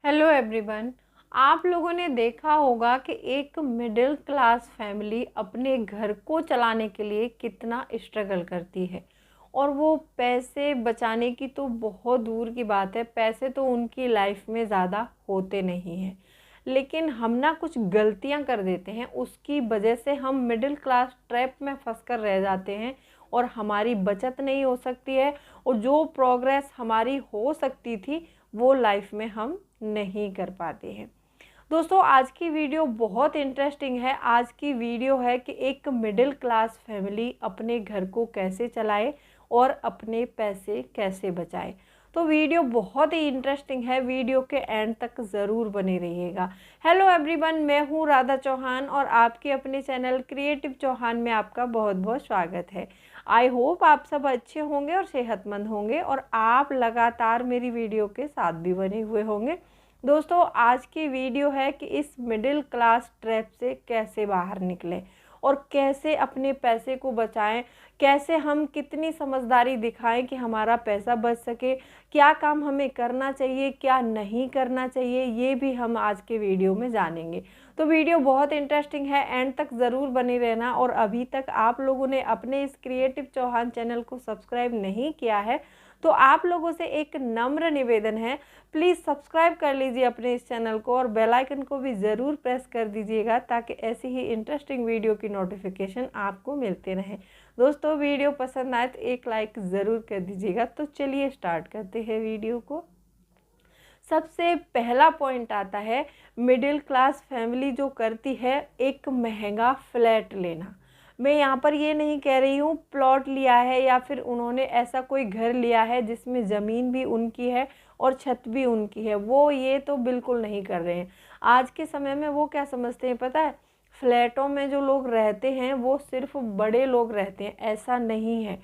Hello everyone. आप लोगों ने देखा होगा कि एक मिडिल क्लास फैमिली अपने घर को चलाने के लिए कितना स्ट्रगल करती है और वो पैसे बचाने की तो बहुत दूर की बात है, पैसे तो उनकी लाइफ में ज़्यादा होते नहीं हैं। लेकिन हम ना कुछ गलतियां कर देते हैं, उसकी वजह से हम मिडिल क्लास ट्रैप में फंस कर रह जाते हैं और हमारी बचत नहीं हो सकती है और जो प्रोग्रेस हमारी हो सकती थी वो लाइफ में हम नहीं कर पाते हैं। दोस्तों, आज की वीडियो बहुत इंटरेस्टिंग है। आज की वीडियो है कि एक मिडिल क्लास फैमिली अपने घर को कैसे चलाए और अपने पैसे कैसे बचाए। तो वीडियो बहुत ही इंटरेस्टिंग है, वीडियो के एंड तक ज़रूर बने रहिएगा। हेलो एवरीवन, मैं हूँ राधा चौहान और आपके अपने चैनल क्रिएटिव चौहान में आपका बहुत बहुत स्वागत है। आई होप आप सब अच्छे होंगे और सेहतमंद होंगे और आप लगातार मेरी वीडियो के साथ भी बने हुए होंगे। दोस्तों, आज की वीडियो है कि इस मिडिल क्लास ट्रैप से कैसे बाहर निकलें और कैसे अपने पैसे को बचाएं, कैसे हम कितनी समझदारी दिखाएं कि हमारा पैसा बच सके, क्या काम हमें करना चाहिए, क्या नहीं करना चाहिए, ये भी हम आज के वीडियो में जानेंगे। तो वीडियो बहुत इंटरेस्टिंग है, एंड तक ज़रूर बने रहना। और अभी तक आप लोगों ने अपने इस क्रिएटिव चौहान चैनल को सब्सक्राइब नहीं किया है तो आप लोगों से एक नम्र निवेदन है, प्लीज़ सब्सक्राइब कर लीजिए अपने इस चैनल को और बेल आइकन को भी ज़रूर प्रेस कर दीजिएगा ताकि ऐसी ही इंटरेस्टिंग वीडियो की नोटिफिकेशन आपको मिलते रहें। दोस्तों, वीडियो पसंद आए तो एक लाइक ज़रूर कर दीजिएगा। तो चलिए स्टार्ट करते हैं वीडियो को। सबसे पहला पॉइंट आता है, मिडिल क्लास फैमिली जो करती है, एक महंगा फ्लैट लेना। मैं यहाँ पर ये नहीं कह रही हूँ प्लॉट लिया है या फिर उन्होंने ऐसा कोई घर लिया है जिसमें ज़मीन भी उनकी है और छत भी उनकी है, वो ये तो बिल्कुल नहीं कर रहे हैं। आज के समय में वो क्या समझते हैं पता है, फ्लैटों में जो लोग रहते हैं वो सिर्फ बड़े लोग रहते हैं, ऐसा नहीं है।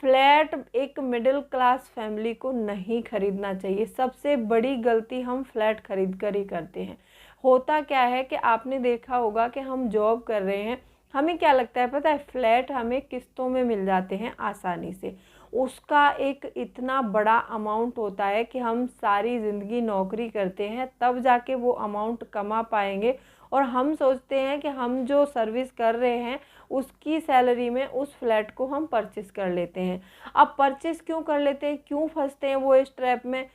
फ्लैट एक मिडिल क्लास फैमिली को नहीं खरीदना चाहिए। सबसे बड़ी गलती हम फ्लैट खरीद कर ही करते हैं। होता क्या है कि आपने देखा होगा कि हम जॉब कर रहे हैं, हमें क्या लगता है पता है, फ्लैट हमें किस्तों में मिल जाते हैं आसानी से। उसका एक इतना बड़ा अमाउंट होता है कि हम सारी ज़िंदगी नौकरी करते हैं तब जाके वो अमाउंट कमा पाएंगे और हम सोचते हैं कि हम जो सर्विस कर रहे हैं उसकी सैलरी में उस फ्लैट को हम परचेस कर लेते हैं। अब परचेस क्यों कर लेते हैं, क्यों फंसते हैं वो इस ट्रैप में?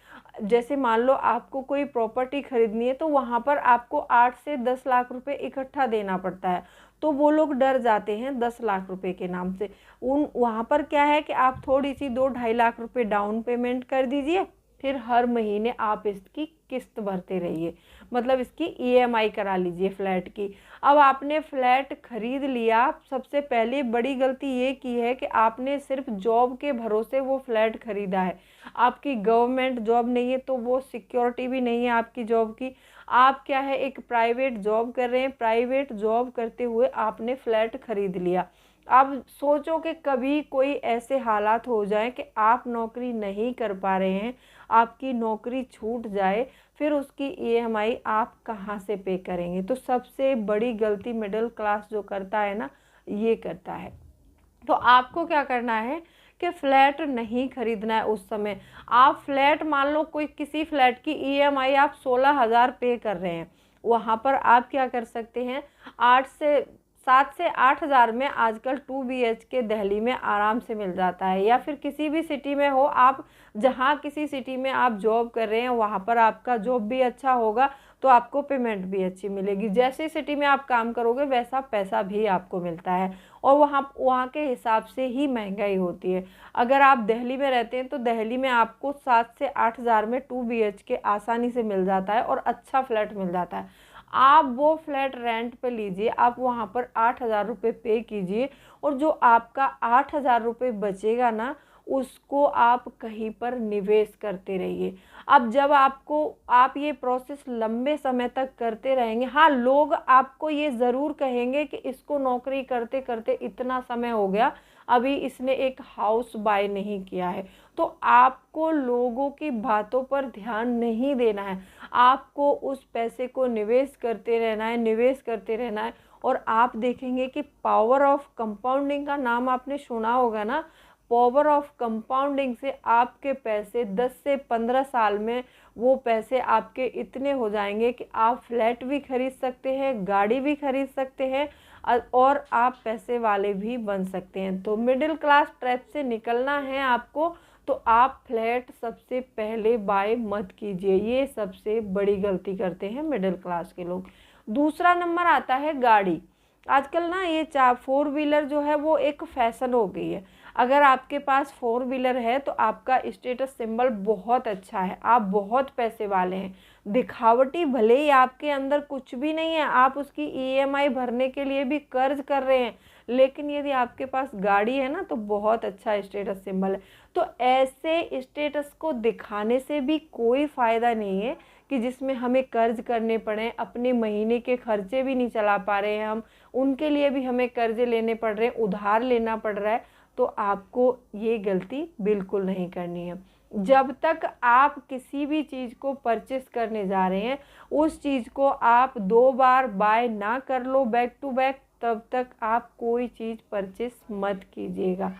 जैसे मान लो आपको कोई प्रॉपर्टी खरीदनी है तो वहाँ पर आपको 8 से 10 लाख रुपए इकट्ठा देना पड़ता है, तो वो लोग डर जाते हैं 10 लाख रुपए के नाम से। वहाँ पर क्या है कि आप थोड़ी सी 2-2.5 लाख रुपए डाउन पेमेंट कर दीजिए, फिर हर महीने आप इसकी किस्त भरते रहिए, मतलब इसकी ईएमआई करा लीजिए फ्लैट की। अब आपने फ्लैट खरीद लिया, सबसे पहले बड़ी गलती ये की है कि आपने सिर्फ जॉब के भरोसे वो फ्लैट खरीदा है। आपकी गवर्नमेंट जॉब नहीं है तो वो सिक्योरिटी भी नहीं है आपकी जॉब की। आप क्या है, एक प्राइवेट जॉब कर रहे हैं, प्राइवेट जॉब करते हुए आपने फ्लैट खरीद लिया। अब सोचो कि कभी कोई ऐसे हालात हो जाए कि आप नौकरी नहीं कर पा रहे हैं, आपकी नौकरी छूट जाए, फिर उसकी ईएमआई आप कहाँ से पे करेंगे? तो सबसे बड़ी गलती मिडिल क्लास जो करता है ना, ये करता है। तो आपको क्या करना है कि फ्लैट नहीं खरीदना है उस समय। आप फ्लैट, मान लो कोई किसी फ्लैट की ईएमआई आप 16,000 पे कर रहे हैं, वहाँ पर आप क्या कर सकते हैं, 7 से 8 हज़ार में आजकल 2 BHK दिल्ली में आराम से मिल जाता है। या फिर किसी भी सिटी में हो आप, जहाँ किसी सिटी में आप जॉब कर रहे हैं वहाँ पर आपका जॉब भी अच्छा होगा तो आपको पेमेंट भी अच्छी मिलेगी। जैसे सिटी में आप काम करोगे वैसा पैसा भी आपको मिलता है और वहाँ वहाँ के हिसाब से ही महंगाई होती है। अगर आप दिल्ली में रहते हैं तो दिल्ली में आपको 7 से 8 हज़ार में 2 BHK आसानी से मिल जाता है और अच्छा फ्लैट मिल जाता है। आप वो फ्लैट रेंट पे लीजिए, आप वहाँ पर 8,000 रुपये पे कीजिए और जो आपका 8,000 रुपये बचेगा ना, उसको आप कहीं पर निवेश करते रहिए। अब जब आप ये प्रोसेस लंबे समय तक करते रहेंगे, हाँ, लोग आपको ये ज़रूर कहेंगे कि इसको नौकरी करते करते इतना समय हो गया, अभी इसने एक हाउस बाय नहीं किया है। तो आपको लोगों की बातों पर ध्यान नहीं देना है, आपको उस पैसे को निवेश करते रहना है, निवेश करते रहना है। और आप देखेंगे कि पावर ऑफ कंपाउंडिंग का नाम आपने सुना होगा ना। पावर ऑफ कंपाउंडिंग से आपके पैसे 10 से 15 साल में वो पैसे आपके इतने हो जाएंगे कि आप फ्लैट भी खरीद सकते हैं, गाड़ी भी खरीद सकते हैं और आप पैसे वाले भी बन सकते हैं। तो मिडिल क्लास ट्रैप से निकलना है आपको, तो आप फ्लैट सबसे पहले बाय मत कीजिए। ये सबसे बड़ी गलती करते हैं मिडिल क्लास के लोग। दूसरा नंबर आता है गाड़ी। आजकल ना ये 4 व्हीलर जो है वो एक फैशन हो गई है। अगर आपके पास 4 व्हीलर है तो आपका स्टेटस सिंबल बहुत अच्छा है, आप बहुत पैसे वाले हैं। दिखावटी भले ही आपके अंदर कुछ भी नहीं है, आप उसकी ईएमआई भरने के लिए भी कर्ज कर रहे हैं, लेकिन यदि आपके पास गाड़ी है ना तो बहुत अच्छा स्टेटस सिंबल है। तो ऐसे स्टेटस को दिखाने से भी कोई फ़ायदा नहीं है कि जिसमें हमें कर्ज करने पड़े, अपने महीने के खर्चे भी नहीं चला पा रहे हैं हम, उनके लिए भी हमें कर्ज लेने पड़ रहे हैं, उधार लेना पड़ रहा है। तो आपको ये गलती बिल्कुल नहीं करनी है। जब तक आप किसी भी चीज़ को परचेस करने जा रहे हैं, उस चीज़ को आप 2 बार बाय ना कर लो बैक टू बैक, तब तक आप कोई चीज़ परचेस मत कीजिएगा।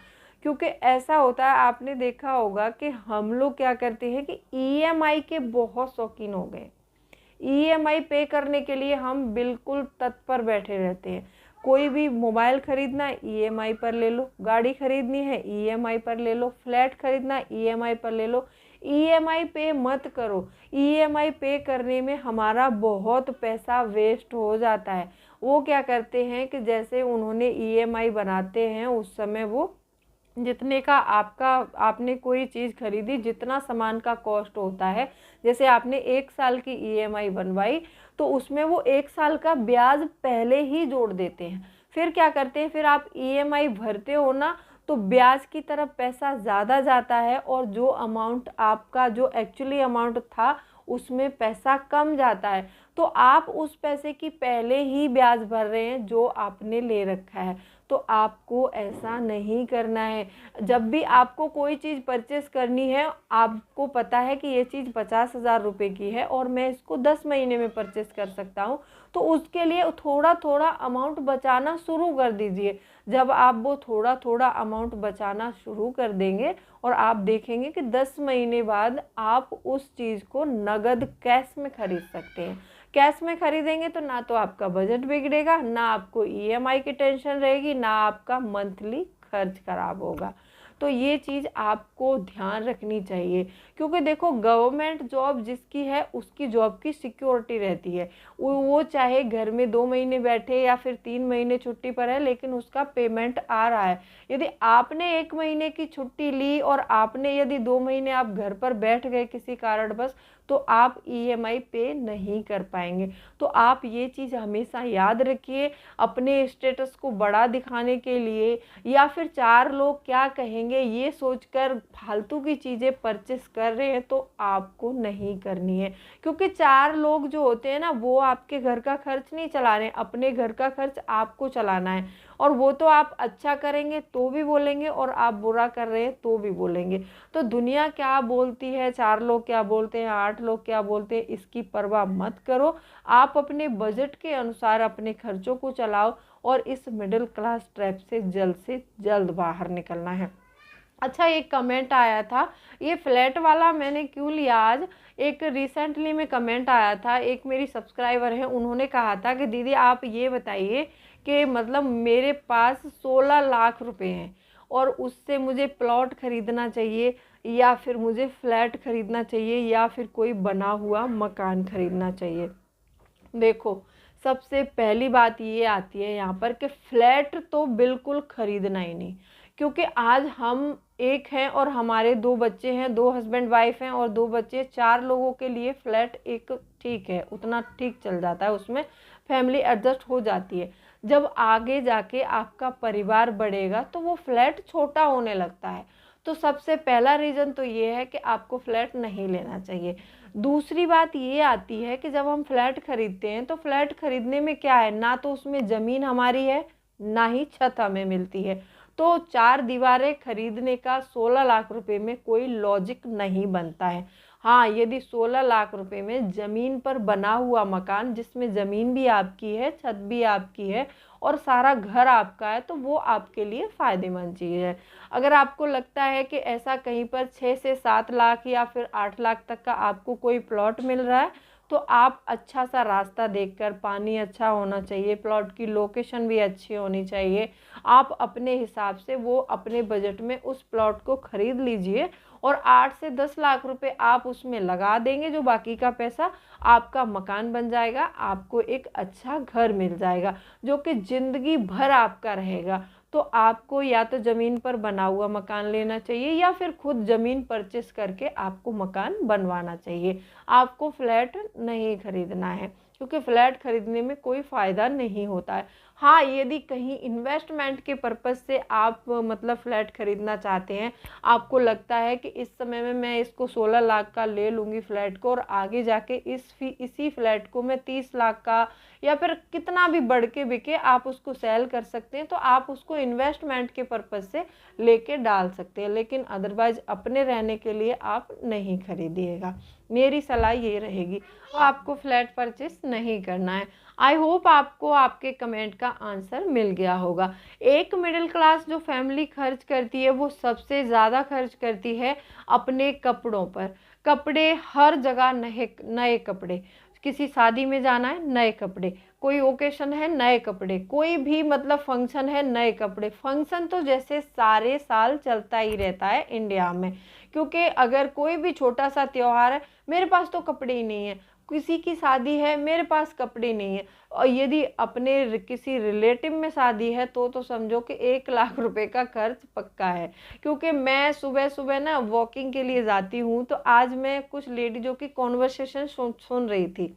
क्योंकि ऐसा होता है, आपने देखा होगा कि हम लोग क्या करते हैं कि ईएमआई के बहुत शौकीन हो गए। ईएमआई पे करने के लिए हम बिल्कुल तत्पर बैठे रहते हैं। कोई भी मोबाइल खरीदना है ईएमआई पर ले लो, गाड़ी खरीदनी है ईएमआई पर ले लो, फ्लैट खरीदना है ईएमआई पर ले लो। ईएमआई पे मत करो। ईएमआई पे करने में हमारा बहुत पैसा वेस्ट हो जाता है। वो क्या करते हैं कि जैसे उन्होंने ईएमआई बनाते हैं उस समय वो जितने का आपने कोई चीज़ खरीदी, जितना सामान का कॉस्ट होता है, जैसे आपने 1 साल की ईएमआई बनवाई तो उसमें वो 1 साल का ब्याज पहले ही जोड़ देते हैं। फिर क्या करते हैं, फिर आप ईएमआई भरते हो ना तो ब्याज की तरफ पैसा ज़्यादा जाता है और जो अमाउंट आपका जो एक्चुअली अमाउंट था उसमें पैसा कम जाता है। तो आप उस पैसे की पहले ही ब्याज भर रहे हैं जो आपने ले रखा है। तो आपको ऐसा नहीं करना है। जब भी आपको कोई चीज़ परचेस करनी है, आपको पता है कि ये चीज़ 50,000 रुपये की है और मैं इसको 10 महीने में परचेस कर सकता हूँ, तो उसके लिए थोड़ा थोड़ा अमाउंट बचाना शुरू कर दीजिए। जब आप वो थोड़ा थोड़ा अमाउंट बचाना शुरू कर देंगे और आप देखेंगे कि 10 महीने बाद आप उस चीज़ को नगद कैश में खरीद सकते हैं। कैश में खरीदेंगे तो ना तो आपका बजट बिगड़ेगा, ना आपको ईएमआई की टेंशन रहेगी, ना आपका मंथली खर्च खराब होगा। तो ये चीज़ आपको ध्यान रखनी चाहिए, क्योंकि देखो गवर्नमेंट जॉब जिसकी है उसकी जॉब की सिक्योरिटी रहती है। वो चाहे घर में 2 महीने बैठे या फिर 3 महीने छुट्टी पर है, लेकिन उसका पेमेंट आ रहा है। यदि आपने 1 महीने की छुट्टी ली और आपने यदि 2 महीने आप घर पर बैठ गए किसी कारणवश, तो आप ईएमआई पे नहीं कर पाएंगे। तो आप ये चीज़ हमेशा याद रखिए। अपने स्टेटस को बड़ा दिखाने के लिए या फिर 4 लोग क्या कहेंगे ये सोचकर फालतू की चीज़ें परचेस कर रहे हैं तो आपको नहीं करनी है। क्योंकि 4 लोग जो होते हैं ना वो आपके घर का खर्च नहीं चला रहे हैं, अपने घर का खर्च आपको चलाना है। और वो तो आप अच्छा करेंगे तो भी बोलेंगे और आप बुरा कर रहे हैं तो भी बोलेंगे। तो दुनिया क्या बोलती है, 4 लोग क्या बोलते हैं, 8 लोग क्या बोलते हैं, इसकी परवाह मत करो। आप अपने बजट के अनुसार अपने खर्चों को चलाओ और इस मिडिल क्लास ट्रैप से जल्द बाहर निकलना है। अच्छा, एक कमेंट आया था, ये फ्लैट वाला मैंने क्यों लिया आज। एक रिसेंटली में कमेंट आया था, एक मेरी सब्सक्राइबर है, उन्होंने कहा था कि दीदी आप ये बताइए कि मतलब मेरे पास 16 लाख रुपए हैं और उससे मुझे प्लॉट खरीदना चाहिए या फिर मुझे फ्लैट खरीदना चाहिए या फिर कोई बना हुआ मकान खरीदना चाहिए। देखो, सबसे पहली बात ये आती है यहाँ पर कि फ्लैट तो बिल्कुल खरीदना ही नहीं, क्योंकि आज हम एक हैं और हमारे 2 बच्चे हैं, 2 हस्बैंड वाइफ हैं और 2 बच्चे, 4 लोगों के लिए फ्लैट एक ठीक है, उतना ठीक चल जाता है, उसमें फैमिली एडजस्ट हो जाती है। जब आगे जाके आपका परिवार बढ़ेगा तो वो फ्लैट छोटा होने लगता है। तो सबसे पहला रीज़न तो ये है कि आपको फ्लैट नहीं लेना चाहिए। दूसरी बात ये आती है कि जब हम फ्लैट खरीदते हैं तो फ्लैट खरीदने में क्या है, ना तो उसमें ज़मीन हमारी है ना ही छत हमें मिलती है। तो 4 दीवारें खरीदने का 16 लाख रुपए में कोई लॉजिक नहीं बनता है। हाँ, यदि 16 लाख रुपए में ज़मीन पर बना हुआ मकान, जिसमें ज़मीन भी आपकी है, छत भी आपकी है और सारा घर आपका है, तो वो आपके लिए फ़ायदेमंद चीज़ है। अगर आपको लगता है कि ऐसा कहीं पर 6 से 7 लाख या फिर 8 लाख तक का आपको कोई प्लॉट मिल रहा है, तो आप अच्छा सा रास्ता देखकर, पानी अच्छा होना चाहिए, प्लॉट की लोकेशन भी अच्छी होनी चाहिए, आप अपने हिसाब से वो अपने बजट में उस प्लॉट को खरीद लीजिए और 8 से 10 लाख रुपए आप उसमें लगा देंगे, जो बाकी का पैसा आपका मकान बन जाएगा, आपको एक अच्छा घर मिल जाएगा जो कि ज़िंदगी भर आपका रहेगा। तो आपको या तो ज़मीन पर बना हुआ मकान लेना चाहिए या फिर खुद ज़मीन परचेस करके आपको मकान बनवाना चाहिए। आपको फ्लैट नहीं खरीदना है, क्योंकि फ्लैट खरीदने में कोई फ़ायदा नहीं होता है। हाँ, यदि कहीं इन्वेस्टमेंट के पर्पज़ से आप मतलब फ़्लैट खरीदना चाहते हैं, आपको लगता है कि इस समय में मैं इसको 16 लाख का ले लूँगी फ्लैट को और आगे जाके इसी फ्लैट को मैं 30 लाख का या फिर कितना भी बढ़ के बिके आप उसको सेल कर सकते हैं, तो आप उसको इन्वेस्टमेंट के पर्पज़ से लेके डाल सकते हैं, लेकिन अदरवाइज़ अपने रहने के लिए आप नहीं खरीदिएगा। मेरी सलाह ये रहेगी, आपको फ्लैट परचेस नहीं करना है। आई होप आपको आपके कमेंट का आंसर मिल गया होगा। एक मिडिल क्लास जो फैमिली खर्च करती है, वो सबसे ज़्यादा खर्च करती है अपने कपड़ों पर। कपड़े हर जगह नए नए कपड़े, किसी शादी में जाना है नए कपड़े, कोई ओकेशन है नए कपड़े, कोई भी मतलब फंक्शन है नए कपड़े। फंक्शन तो जैसे सारे साल चलता ही रहता है इंडिया में, क्योंकि अगर कोई भी छोटा सा त्यौहार है, मेरे पास तो कपड़े ही नहीं है, किसी की शादी है मेरे पास कपड़े नहीं है, और यदि अपने किसी रिलेटिव में शादी है तो समझो कि 1 लाख रुपए का खर्च पक्का है। क्योंकि मैं सुबह सुबह ना वॉकिंग के लिए जाती हूँ, तो आज मैं कुछ लेडीजों की कॉन्वर्सेशन सुन रही थी,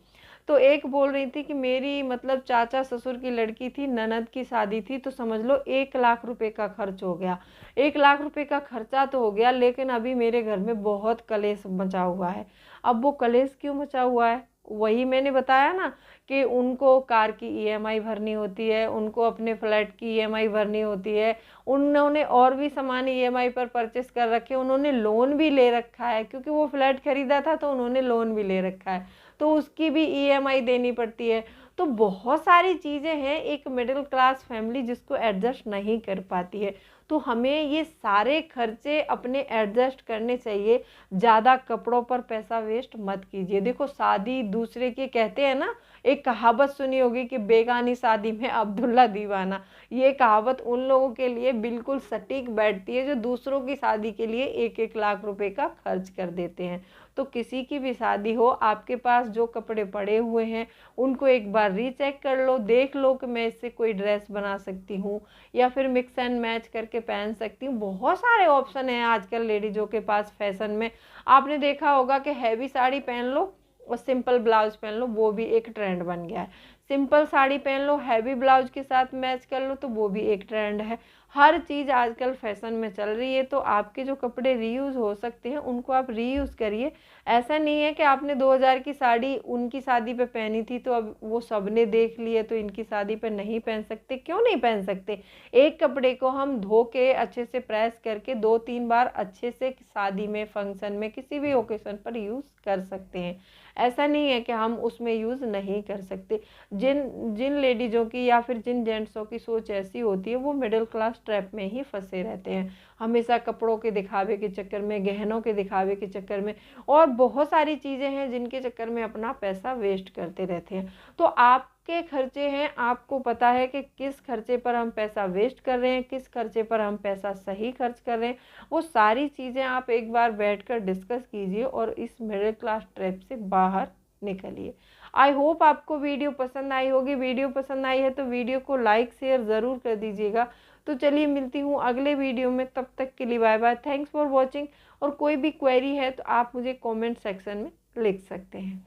तो एक बोल रही थी कि मेरी मतलब चाचा ससुर की लड़की थी, ननद की शादी थी, तो समझ लो 1 लाख रुपए का खर्च हो गया। 1 लाख रुपए का खर्चा तो हो गया, लेकिन अभी मेरे घर में बहुत कलेश मचा हुआ है। अब वो कलेश क्यों मचा हुआ है? वही मैंने बताया ना कि उनको कार की ईएमआई भरनी होती है, उनको अपने फ्लैट की ईएमआई भरनी होती है, उन्होंने और भी सामान ईएमआई पर परचेस कर रखे, उन्होंने लोन भी ले रखा है, क्योंकि वो फ्लैट खरीदा था तो उन्होंने लोन भी ले रखा है, तो उसकी भी ईएमआई देनी पड़ती है। तो बहुत सारी चीज़ें हैं एक मिडिल क्लास फैमिली जिसको एडजस्ट नहीं कर पाती है। तो हमें ये सारे खर्चे अपने एडजस्ट करने चाहिए। ज़्यादा कपड़ों पर पैसा वेस्ट मत कीजिए। देखो, शादी दूसरे के, कहते हैं ना, एक कहावत सुनी होगी कि बेगानी शादी में अब्दुल्ला दीवाना। ये कहावत उन लोगों के लिए बिल्कुल सटीक बैठती है जो दूसरों की शादी के लिए 1-1 लाख रुपए का खर्च कर देते हैं। तो किसी की भी शादी हो, आपके पास जो कपड़े पड़े हुए हैं उनको एक बार रीचेक कर लो, देख लो कि मैं इससे कोई ड्रेस बना सकती हूँ या फिर मिक्स एंड मैच करके पहन सकती हूँ। बहुत सारे ऑप्शन हैं आजकल लेडीजों के पास फैशन में। आपने देखा होगा कि हैवी साड़ी पहन लो और सिंपल ब्लाउज पहन लो, वो भी एक ट्रेंड बन गया है। सिंपल साड़ी पहन लो, हैवी ब्लाउज के साथ मैच कर लो, तो वो भी एक ट्रेंड है। हर चीज़ आजकल फैशन में चल रही है, तो आपके जो कपड़े रीयूज़ हो सकते हैं उनको आप रीयूज़ करिए। ऐसा नहीं है कि आपने 2000 की साड़ी उनकी शादी पे पहनी थी तो अब वो सबने देख ली है तो इनकी शादी पे नहीं पहन सकते। क्यों नहीं पहन सकते? एक कपड़े को हम धो के अच्छे से प्रेस करके 2-3 बार अच्छे से शादी में, फंक्शन में, किसी भी ओकेशन पर यूज़ कर सकते हैं। ऐसा नहीं है कि हम उसमें यूज़ नहीं कर सकते। जिन जिन लेडीज़ों की या फिर जिन जेंट्सों की सोच ऐसी होती है, वो मिडिल क्लास ट्रैप में ही फंसे रहते हैं, हमेशा कपड़ों के दिखावे के चक्कर में, गहनों के दिखावे के चक्कर में और बहुत सारी चीज़ें हैं जिनके चक्कर में अपना पैसा वेस्ट करते रहते हैं। तो आपके खर्चे हैं, आपको पता है कि किस खर्चे पर हम पैसा वेस्ट कर रहे हैं, किस खर्चे पर हम पैसा सही खर्च कर रहे हैं। वो सारी चीज़ें आप एक बार बैठकर डिस्कस कीजिए और इस मिडिल क्लास ट्रैप से बाहर निकलिए। आई होप आपको वीडियो पसंद आई होगी। वीडियो पसंद आई है तो वीडियो को लाइक शेयर ज़रूर कर दीजिएगा। तो चलिए मिलती हूँ अगले वीडियो में, तब तक के लिए bye bye. Thanks for watching. और कोई भी क्वेरी है तो आप मुझे कमेंट सेक्शन में लिख सकते हैं।